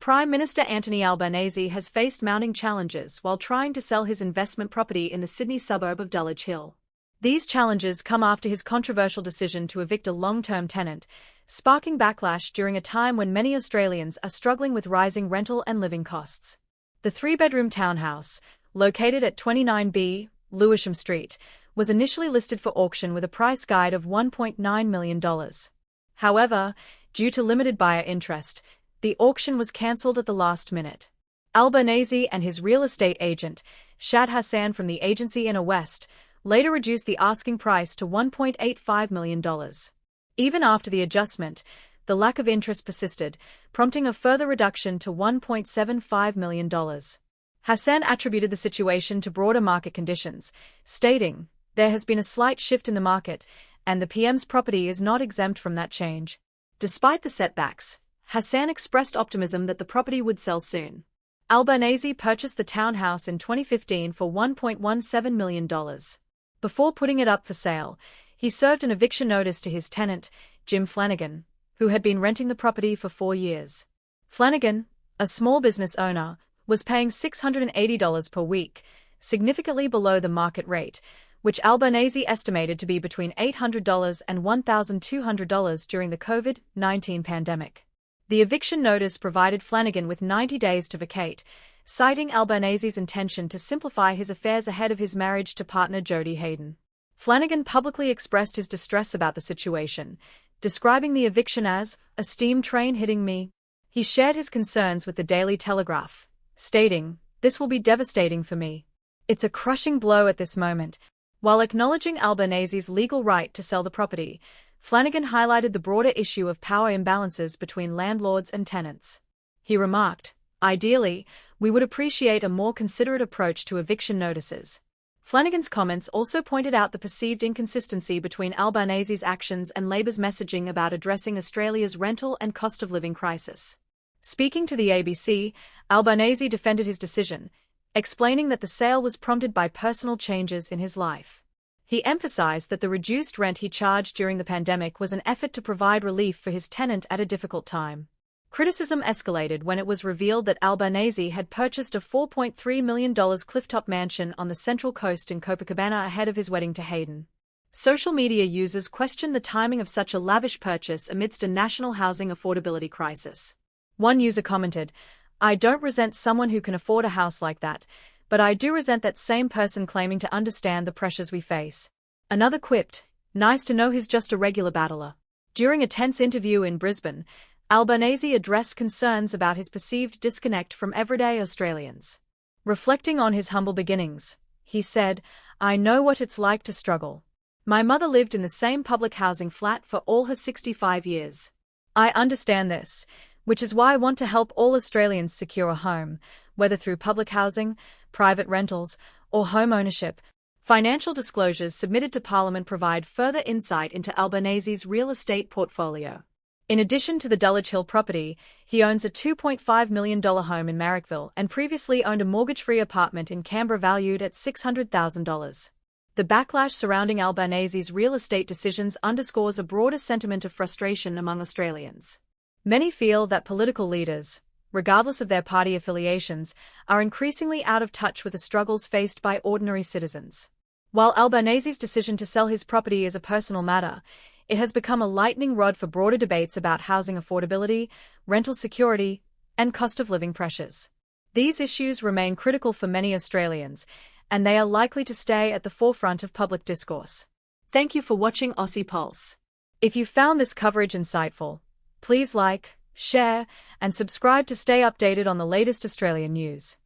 Prime Minister Anthony Albanese has faced mounting challenges while trying to sell his investment property in the Sydney suburb of Dulwich Hill. These challenges come after his controversial decision to evict a long-term tenant, sparking backlash during a time when many Australians are struggling with rising rental and living costs. The three-bedroom townhouse, located at 29B, Lewisham Street, was initially listed for auction with a price guide of $1.9 million. However, due to limited buyer interest, the auction was cancelled at the last minute. Albanese and his real estate agent, Shad Hassan from the agency Inner West, later reduced the asking price to $1.85 million. Even after the adjustment, the lack of interest persisted, prompting a further reduction to $1.75 million. Hassan attributed the situation to broader market conditions, stating, "There has been a slight shift in the market, and the PM's property is not exempt from that change." Despite the setbacks, Hassan expressed optimism that the property would sell soon. Albanese purchased the townhouse in 2015 for $1.17 million. Before putting it up for sale, he served an eviction notice to his tenant, Jim Flanagan, who had been renting the property for 4 years. Flanagan, a small business owner, was paying $680 per week, significantly below the market rate, which Albanese estimated to be between $800 and $1,200 during the COVID-19 pandemic. The eviction notice provided Flanagan with 90 days to vacate, citing Albanese's intention to simplify his affairs ahead of his marriage to partner Jodie Hayden. Flanagan publicly expressed his distress about the situation, describing the eviction as a steam train hitting me. He shared his concerns with the Daily Telegraph, stating, "This will be devastating for me. It's a crushing blow at this moment." While acknowledging Albanese's legal right to sell the property, Flanagan highlighted the broader issue of power imbalances between landlords and tenants. He remarked, "Ideally, we would appreciate a more considerate approach to eviction notices." Flanagan's comments also pointed out the perceived inconsistency between Albanese's actions and Labor's messaging about addressing Australia's rental and cost of living crisis. Speaking to the ABC, Albanese defended his decision, explaining that the sale was prompted by personal changes in his life. He emphasized that the reduced rent he charged during the pandemic was an effort to provide relief for his tenant at a difficult time. Criticism escalated when it was revealed that Albanese had purchased a $4.3 million clifftop mansion on the Central Coast in Copacabana ahead of his wedding to Hayden. Social media users questioned the timing of such a lavish purchase amidst a national housing affordability crisis. One user commented, "I don't resent someone who can afford a house like that, but I do resent that same person claiming to understand the pressures we face." Another quipped, "Nice to know he's just a regular battler." During a tense interview in Brisbane, Albanese addressed concerns about his perceived disconnect from everyday Australians. Reflecting on his humble beginnings, he said, "I know what it's like to struggle. My mother lived in the same public housing flat for all her 65 years. I understand this, which is why I want to help all Australians secure a home, whether through public housing, private rentals, or home ownership." Financial disclosures submitted to Parliament provide further insight into Albanese's real estate portfolio. In addition to the Dulwich Hill property, he owns a $2.5 million home in Marrickville and previously owned a mortgage-free apartment in Canberra valued at $600,000. The backlash surrounding Albanese's real estate decisions underscores a broader sentiment of frustration among Australians. Many feel that political leaders, regardless of their party affiliations, are increasingly out of touch with the struggles faced by ordinary citizens. While Albanese's decision to sell his property is a personal matter, it has become a lightning rod for broader debates about housing affordability, rental security, and cost of living pressures. These issues remain critical for many Australians, and they are likely to stay at the forefront of public discourse. Thank you for watching Aussie Pulse. If you found this coverage insightful, please like, share, and subscribe to stay updated on the latest Australian news.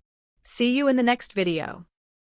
See you in the next video.